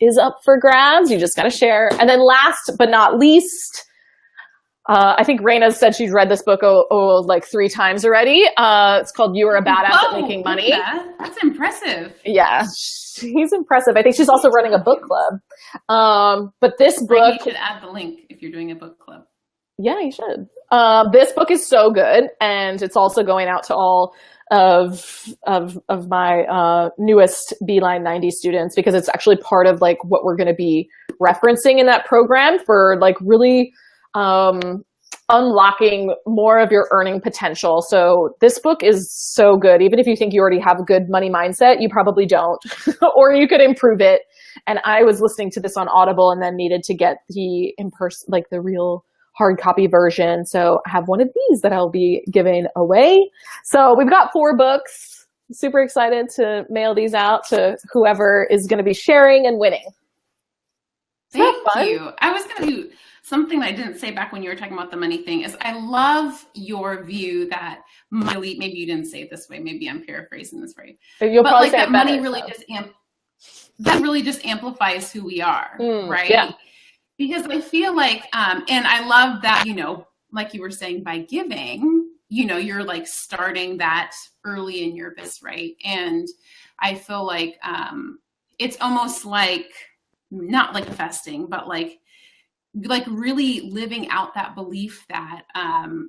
S1: is up for grabs. You just got to share. And then last but not least, I think Raina said she's read this book like 3 times already. It's called You Are a Badass at Making Money.
S2: That's impressive.
S1: Yeah, she's impressive. I think she's also running a book club. But this book,
S2: you should add the link if you're doing a book club.
S1: Yeah, you should. This book is so good, and it's also going out to all of my newest Beeline 90 students, because it's actually part of like what we're going to be referencing in that program for like really unlocking more of your earning potential. So this book is so good. Even if you think you already have a good money mindset, you probably don't, or you could improve it. And I was listening to this on Audible and then needed to get the in-person, like the real hard copy version. So I have one of these that I'll be giving away. So we've got 4 books. I'm super excited to mail these out to whoever is going to be sharing and winning.
S2: Thank you. I was going to do something that I didn't say back when you were talking about the money thing. Is I love your view that money, maybe you didn't say it this way, maybe I'm paraphrasing this right.
S1: You'll
S2: but
S1: probably
S2: like
S1: say
S2: that
S1: better,
S2: money really just amplifies who we are, right?
S1: Yeah.
S2: Because I feel like, and I love that, like you were saying, by giving, you're like starting that early in your business, right? And I feel like it's almost like, not like fasting, but like really living out that belief that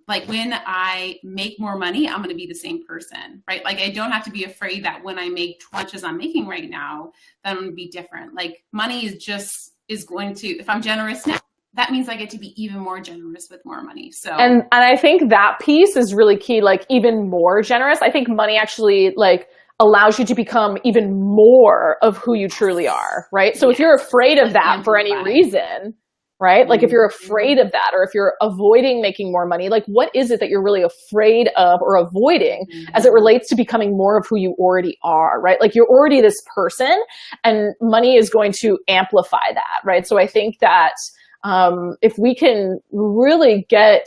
S2: like when I make more money, I'm going to be the same person, right? Like I don't have to be afraid that when I make as much as I'm making right now, that I'm going to be different. Like money is going to, if I'm generous now, that means I get to be even more generous with more money. So,
S1: and I think that piece is really key, like even more generous. I think money actually like allows you to become even more of who you truly are, right? So if you're afraid of that for any reason, right? Like if you're afraid of that, or if you're avoiding making more money, like what is it that you're really afraid of or avoiding as it relates to becoming more of who you already are, right? Like you're already this person, and money is going to amplify that, right? So I think that if we can really get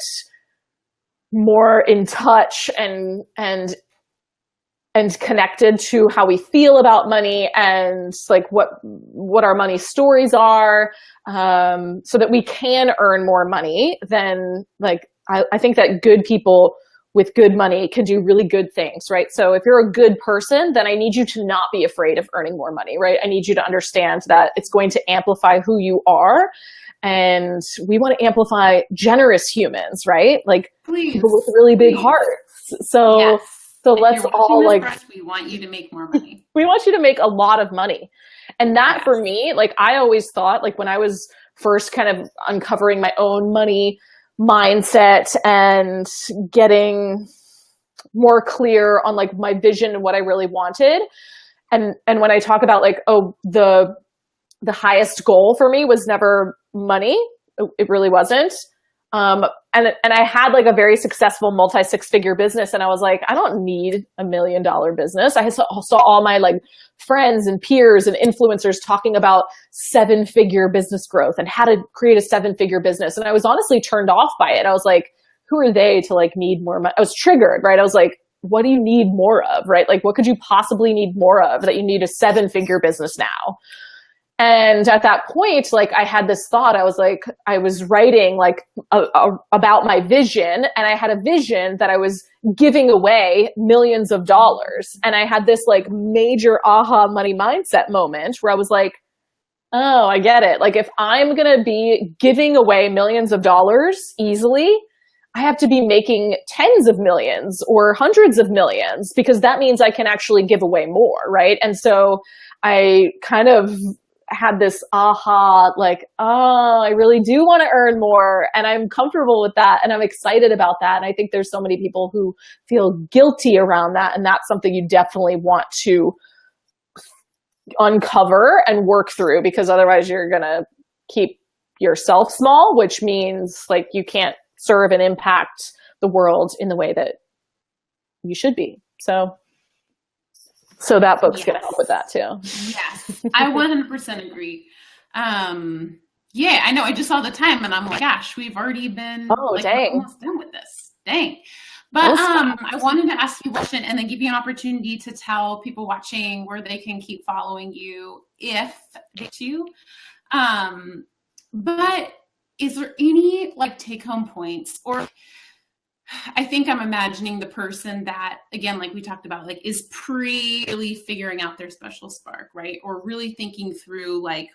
S1: more in touch and connected to how we feel about money and like what our money stories are, so that we can earn more money, then like I think that good people with good money can do really good things, right? So if you're a good person, then I need you to not be afraid of earning more money, right? I need you to understand that it's going to amplify who you are. And we want to amplify generous humans, right? Like people with really big hearts. So So
S2: If
S1: let's
S2: you're watching
S1: all
S2: this,
S1: like,
S2: Brooke, we want you to make more money.
S1: we want you to make a lot of money. And that
S2: Yes.
S1: for me, like I always thought, like when I was first kind of uncovering my own money mindset and getting more clear on like my vision and what I really wanted. And when I talk about like, oh, the highest goal for me was never money. It really wasn't. And I had like a very successful multi-six-figure business, and I was like, I don't need $1 million business. I saw all my like friends and peers and influencers talking about 7-figure business growth and how to create a 7-figure business. And I was honestly turned off by it. I was like, who are they to like need more money? I was triggered, right? I was like, what do you need more of, right? Like, what could you possibly need more of that you need a 7-figure business now? And at that point, like I had this thought, I was like, I was writing like about my vision, and I had a vision that I was giving away millions of dollars. And I had this like major aha money mindset moment where I was like, oh, I get it. Like if I'm going to be giving away millions of dollars easily, I have to be making tens of millions or hundreds of millions, because that means I can actually give away more, right? And so I kind of had this aha, like, oh, I really do want to earn more, and I'm comfortable with that, and I'm excited about that. And I think there's so many people who feel guilty around that, and that's something you definitely want to uncover and work through, because otherwise you're going to keep yourself small, which means like you can't serve and impact the world in the way that you should be. So that book's going to help with that too.
S2: Yes, I 100% agree. Yeah, I know. I just saw the time and I'm like, gosh, we've already been
S1: like, dang,
S2: almost done with this. Dang. But I wanted to ask you a question and then give you an opportunity to tell people watching where they can keep following you if they do. But is there any like take home points, or I think I'm imagining the person that, again, like we talked about, like is really figuring out their special spark, right? Or really thinking through like,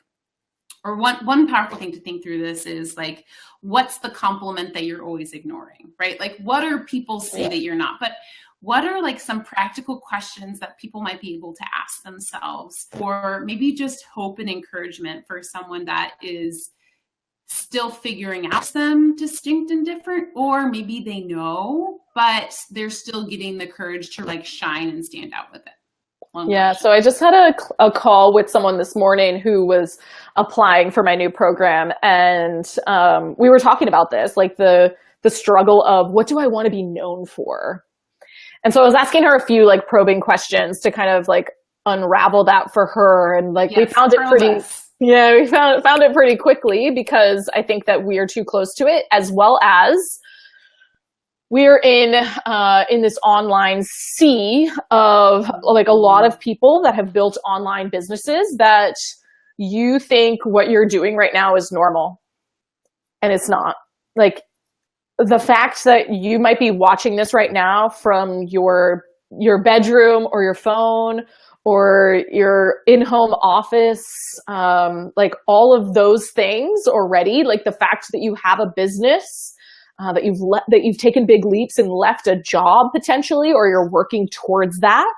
S2: or one powerful thing to think through this is like, what's the compliment that you're always ignoring, right? Like what are people say that you're not, but what are like some practical questions that people might be able to ask themselves, or maybe just hope and encouragement for someone that is still figuring out them distinct and different, or maybe they know, but they're still getting the courage to like shine and stand out with it.
S1: Yeah. So I just had a call with someone this morning who was applying for my new program. And we were talking about this, like the struggle of what do I want to be known for? And so I was asking her a few like probing questions to kind of like unravel that for her. And like, we found it pretty, we found it pretty quickly, because I think that we are too close to it, as well as we're in this online sea of like a lot of people that have built online businesses that you think what you're doing right now is normal, and it's not. Like the fact that you might be watching this right now from your bedroom or your phone or your in-home office, like all of those things already, like the fact that you have a business, that you've taken big leaps and left a job potentially, or you're working towards that,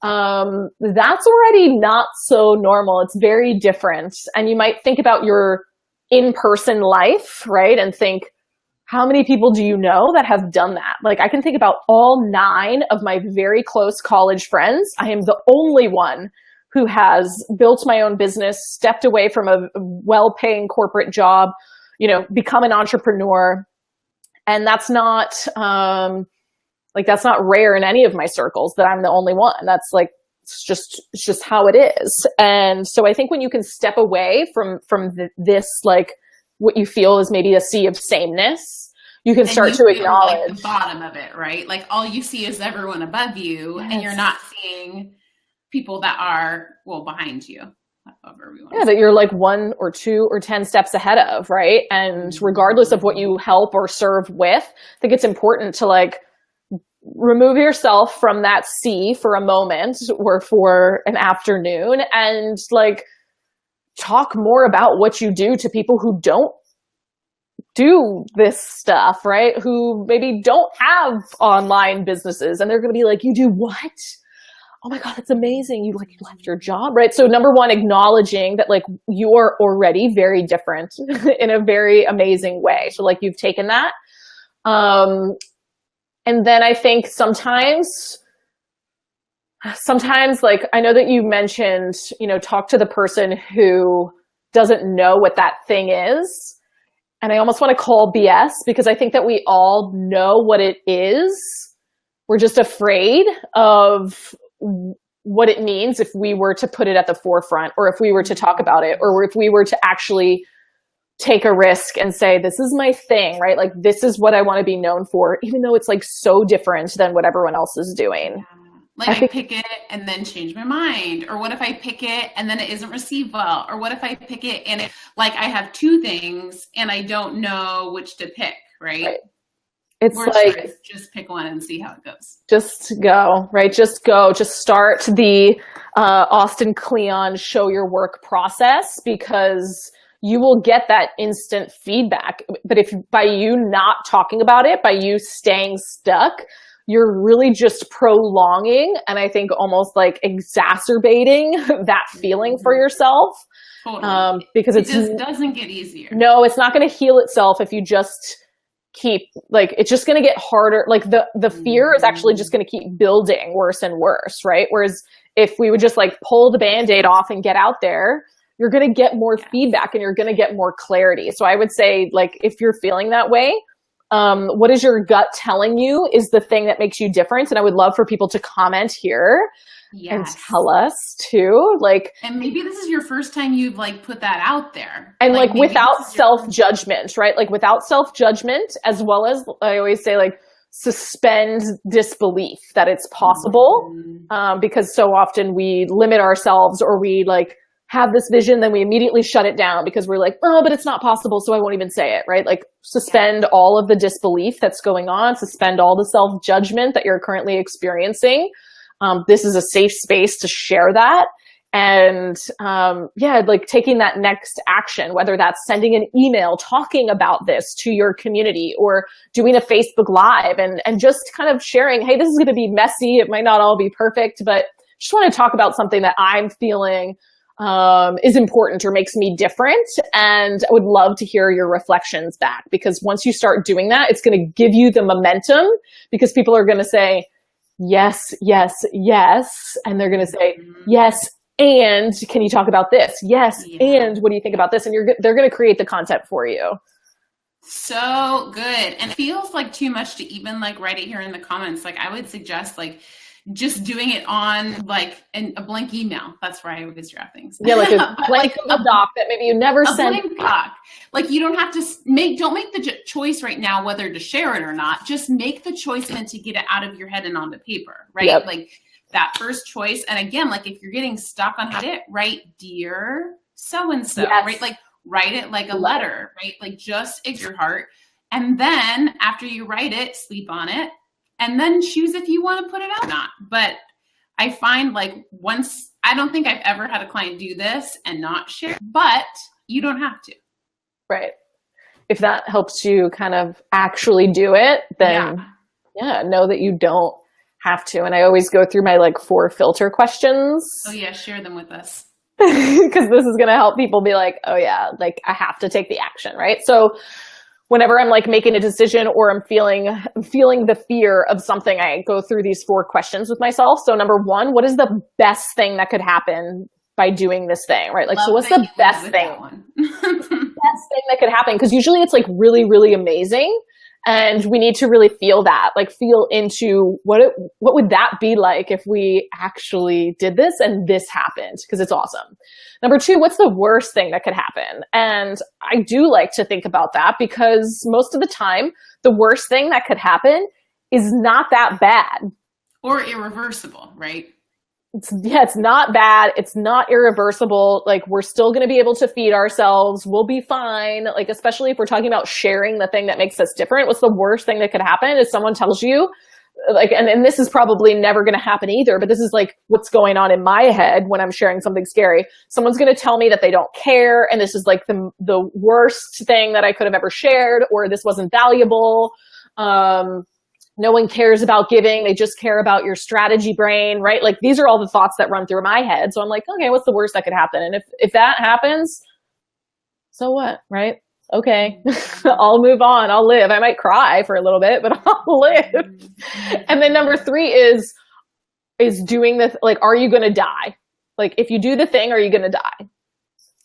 S1: that's already not so normal. It's very different. And you might think about your in-person life, right? And think, how many people do you know that have done that? Like I can think about all 9 of my very close college friends. I am the only one who has built my own business, stepped away from a well-paying corporate job, become an entrepreneur. And that's not, that's not rare in any of my circles that I'm the only one. That's like, it's just how it is. And so I think when you can step away from this, like what you feel is maybe a sea of sameness, you can start to acknowledge
S2: like the bottom of it, right? Like all you see is everyone above you, and you're not seeing people that are behind you.
S1: That you're like 1 or 2 or 10 steps ahead of, right? And regardless of what you help or serve with, I think it's important to like remove yourself from that sea for a moment or for an afternoon, and like talk more about what you do to people who don't do this stuff, right? Who maybe don't have online businesses, and they're going to be like, you do what? Oh my God, that's amazing. You left your job, right? So number one, acknowledging that like you are already very different in a very amazing way. So like you've taken that. And then I think sometimes like, I know that you mentioned, talk to the person who doesn't know what that thing is. And I almost want to call BS, because I think that we all know what it is. We're just afraid of what it means if we were to put it at the forefront, or if we were to talk about it, or if we were to actually take a risk and say, this is my thing, right? Like, this is what I want to be known for, even though it's like so different than what everyone else is doing.
S2: Like I pick it and then change my mind. Or what if I pick it and then it isn't received well? Or what if I pick it and like I have two things and I don't know which to pick, right?
S1: It's like,
S2: just pick one and see how it goes.
S1: Just go, right? Just go. Just start the Austin Kleon show your work process, because you will get that instant feedback. But if by you not talking about it, by you staying stuck, you're really just prolonging, and I think almost like exacerbating that feeling for yourself.
S2: Totally.
S1: Because
S2: it just doesn't get easier.
S1: No, it's not going to heal itself if you just keep, like, it's just going to get harder. Like the fear is actually just going to keep building worse and worse, right? Whereas if we would just like pull the Band-Aid off and get out there, you're going to get more feedback and you're going to get more clarity. So I would say, like, if you're feeling that way, what is your gut telling you is the thing that makes you different? And I would love for people to comment here and tell us too. Like,
S2: and maybe this is your first time you've like put that out there.
S1: And like without self-judgment, right? Like without self-judgment, as well as I always say, like, suspend disbelief that it's possible. Because so often we limit ourselves, or we like have this vision, then we immediately shut it down because we're like, oh, but it's not possible, so I won't even say it, right? Like, suspend all of the disbelief that's going on, suspend all the self-judgment that you're currently experiencing. This is a safe space to share that. And like taking that next action, whether that's sending an email talking about this to your community, or doing a Facebook Live and just kind of sharing, hey, this is going to be messy. It might not all be perfect, but just want to talk about something that I'm feeling is important or makes me different. And I would love to hear your reflections back, because once you start doing that, it's going to give you the momentum, because people are going to say, yes, yes, yes. And they're going to say, yes, and can you talk about this? Yes, and what do you think about this? And they're going to create the content for you.
S2: So good. And it feels like too much to even like write it here in the comments. Like, I would suggest like just doing it on like a blank email. That's where I always draft things.
S1: Yeah, like a blank doc that maybe you never sent.
S2: Blank doc. Like, you don't have to don't make the choice right now whether to share it or not. Just make the choice and to get it out of your head and onto paper, right?
S1: Yep.
S2: Like that first choice. And again, like if you're getting stuck on how to write dear so-and-so, right? Like write it like a letter, right? Like just it's your heart. And then after you write it, sleep on it. And then choose if you want to put it out or not. But I find like I don't think I've ever had a client do this and not share, but you don't have to.
S1: Right. If that helps you kind of actually do it, then know that you don't have to. And I always go through my like 4 filter questions.
S2: Oh yeah, share them with us.
S1: Because this is going to help people be like, oh yeah, like I have to take the action, right? So whenever I'm like making a decision, or I'm feeling the fear of something, I go through these 4 questions with myself. So number 1, what is the best thing that could happen by doing this thing, right? Like, so what's the best thing? Best thing that could happen? Because usually it's like really, really amazing. And we need to really feel that, like feel into what would that be like if we actually did this and this happened, because it's awesome. Number 2, what's the worst thing that could happen? And I do like to think about that, because most of the time, the worst thing that could happen is not that bad.
S2: Or irreversible, right?
S1: It's not bad. It's not irreversible. Like, we're still going to be able to feed ourselves. We'll be fine. Like, especially if we're talking about sharing the thing that makes us different. What's the worst thing that could happen is someone tells you, like, and this is probably never going to happen either, but this is like what's going on in my head when I'm sharing something scary. Someone's going to tell me that they don't care, and this is like the worst thing that I could have ever shared, or this wasn't valuable. No one cares about giving. They just care about your strategy brain, right? Like, these are all the thoughts that run through my head. So I'm like, okay, what's the worst that could happen? And if that happens, so what, right? Okay, I'll move on. I'll live. I might cry for a little bit, but I'll live. And then number 3 is doing the, like, are you going to die? Like, if you do the thing, are you going to die?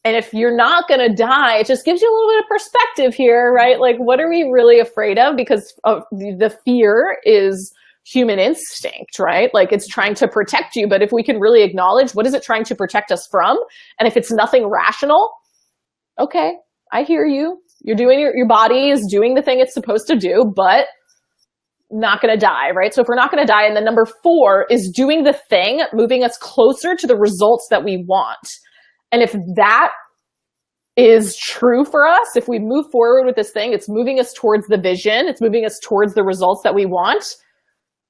S1: And if you're not going to die, it just gives you a little bit of perspective here, right? Like, what are we really afraid of? Because of the fear is human instinct, right? Like, it's trying to protect you. But if we can really acknowledge, what is it trying to protect us from? And if it's nothing rational, okay, I hear you. You're doing your body is doing the thing it's supposed to do, but not going to die, right? So if we're not going to die, and then number 4 is doing the thing, moving us closer to the results that we want. And if that is true for us, if we move forward with this thing, it's moving us towards the vision, it's moving us towards the results that we want,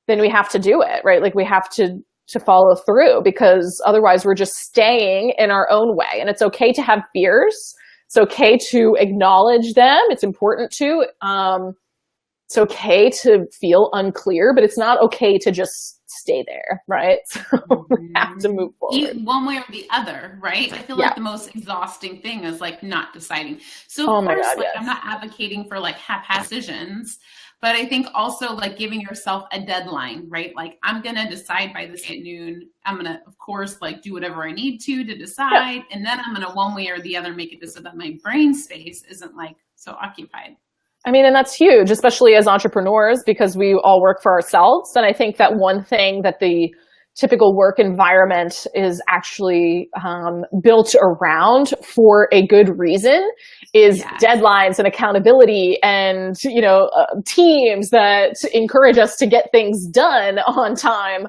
S1: then we have to do it, right? Like, we have to follow through, because otherwise we're just staying in our own way. And it's okay to have fears. It's okay to acknowledge them. It's important to. It's okay to feel unclear, but it's not okay to just stay there, right? So we have to move forward.
S2: One way or the other, right? I feel like the most exhausting thing is like not deciding. So of course,
S1: God,
S2: like,
S1: yes.
S2: I'm not advocating for like haphazard decisions, but I think also like giving yourself a deadline, right? Like, I'm going to decide by this at noon. I'm going to, of course, like do whatever I need to decide. And then I'm going to one way or the other make it so that my brain space isn't like so occupied.
S1: I mean, and that's huge, especially as entrepreneurs, because we all work for ourselves. And I think that one thing that the typical work environment is actually built around for a good reason is deadlines and accountability and, teams that encourage us to get things done on time.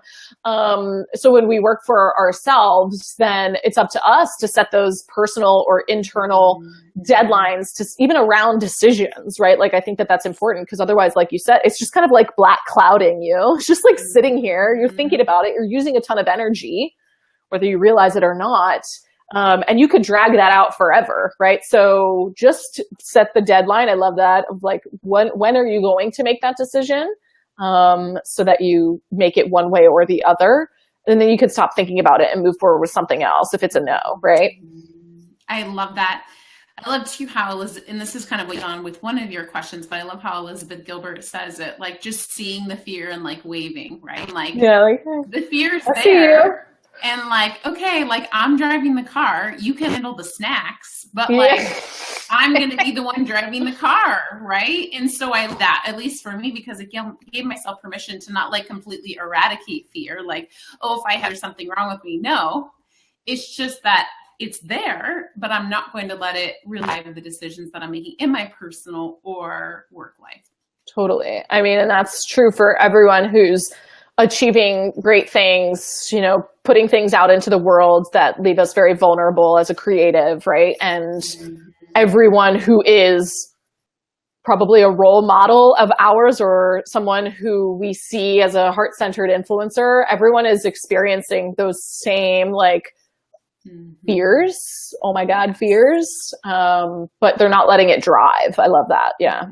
S1: So when we work for ourselves, then it's up to us to set those personal or internal deadlines, to even around decisions, right? Like, I think that that's important, because otherwise, like you said, it's just kind of like black clouding you. It's just like sitting here, you're thinking about it, you're using a ton of energy, whether you realize it or not. And you could drag that out forever, right? So just set the deadline. I love that, of like, when are you going to make that decision? So that you make it one way or the other. And then you can stop thinking about it and move forward with something else if it's a no, right?
S2: I love that. I love too how Elizabeth, and this is kind of what on with one of your questions, but I love how Elizabeth Gilbert says it, like just seeing the fear and like waving, right? Like, the fear's there. And like, okay, like, I'm driving the car, you can handle the snacks, but like, I'm going to be the one driving the car, right? And so that, at least for me, because it gave myself permission to not like completely eradicate fear, like, oh, if I have something wrong with me, no. It's just that it's there, but I'm not going to let it rely on the decisions that I'm making in my personal or work life.
S1: Totally. I mean, and that's true for everyone who's achieving great things, putting things out into the world that leave us very vulnerable as a creative, right? And everyone who is probably a role model of ours, or someone who we see as a heart-centered influencer, everyone is experiencing those same like fears. Oh my God, fears. But they're not letting it drive. I love that. Yeah.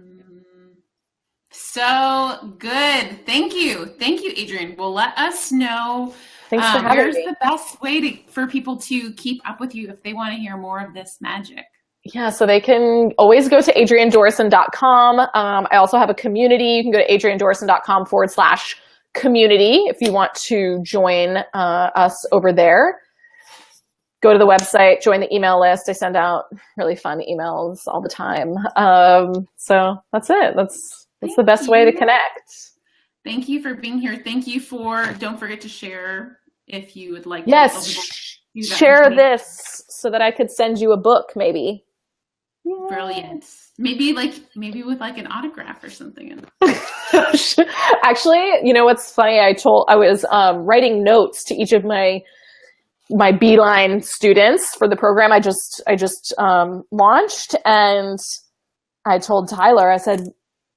S2: So good. Thank you. Thank you, Adrienne. Well, let us know.
S1: Thanks for having me.
S2: Where's the best way for people to keep up with you if they want to hear more of this magic?
S1: Yeah, so they can always go to adriennedorison.com. I also have a community. You can go to adriennedorison.com/community if you want to join us over there. Go to the website, join the email list. I send out really fun emails all the time. So that's it. That's the best way to connect.
S2: Thank you for being here. Thank you don't forget to share if you would like.
S1: Yes, share this so that I could send you a book, maybe.
S2: Brilliant. Maybe with like an autograph or something.
S1: Actually, what's funny? I was writing notes to each of my Beeline students for the program I just launched, and I told Tyler, I said,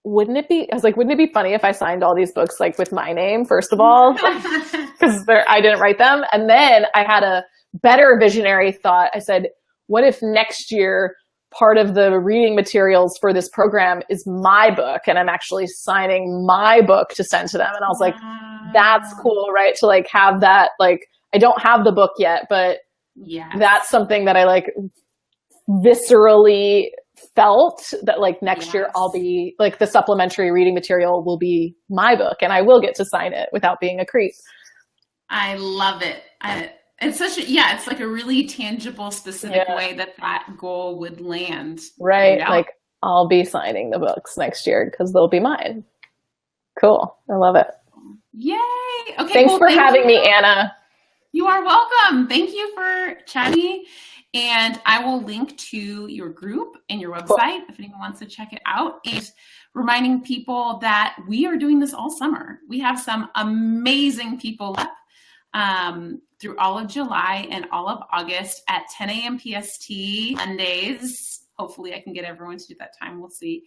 S1: wouldn't it be funny if I signed all these books like with my name, first of all, because I didn't write them. And then I had a better visionary thought. I said, what if next year part of the reading materials for this program is my book and I'm actually signing my book to send to them? And I was like, that's cool, right? To like have that, like, I don't have the book yet, but that's something that I like viscerally felt that like next year I'll be like, the supplementary reading material will be my book and I will get to sign it without being a creep.
S2: I love it. It's such a, it's like a really tangible, specific way that goal would land.
S1: Right. Like I'll be signing the books next year because they'll be mine. Cool. I love it.
S2: Yay. Okay.
S1: Thanks for having me, Anna.
S2: You are welcome. Thank you for chatting. And I will link to your group and your website if anyone wants to check it out. And reminding people that we are doing this all summer. We have some amazing people up through all of July and all of August at 10 a.m. PST Mondays. Hopefully I can get everyone to do that time. We'll see.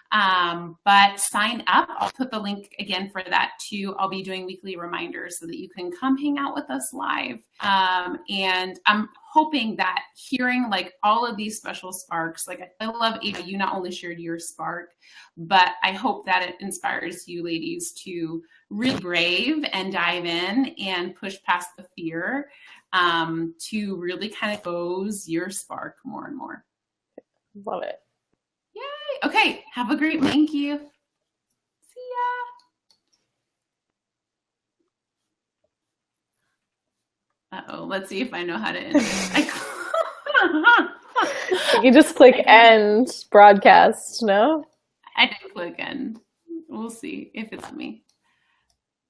S2: But sign up. I'll put the link again for that too. I'll be doing weekly reminders so that you can come hang out with us live. And I'm hoping that hearing like all of these special sparks, like I love, Ava, you not only shared your spark, but I hope that it inspires you ladies to really brave and dive in and push past the fear to really kind of expose your spark more and more.
S1: Love it.
S2: Yay. Okay. Have a great week. Thank you. See ya. Uh-oh. Let's see if I know how to end it.
S1: You just click end broadcast, no?
S2: I didn't click end. We'll see if it's me.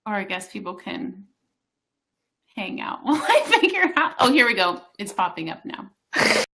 S2: Or I guess people can hang out while I figure out. Oh, here we go. It's popping up now.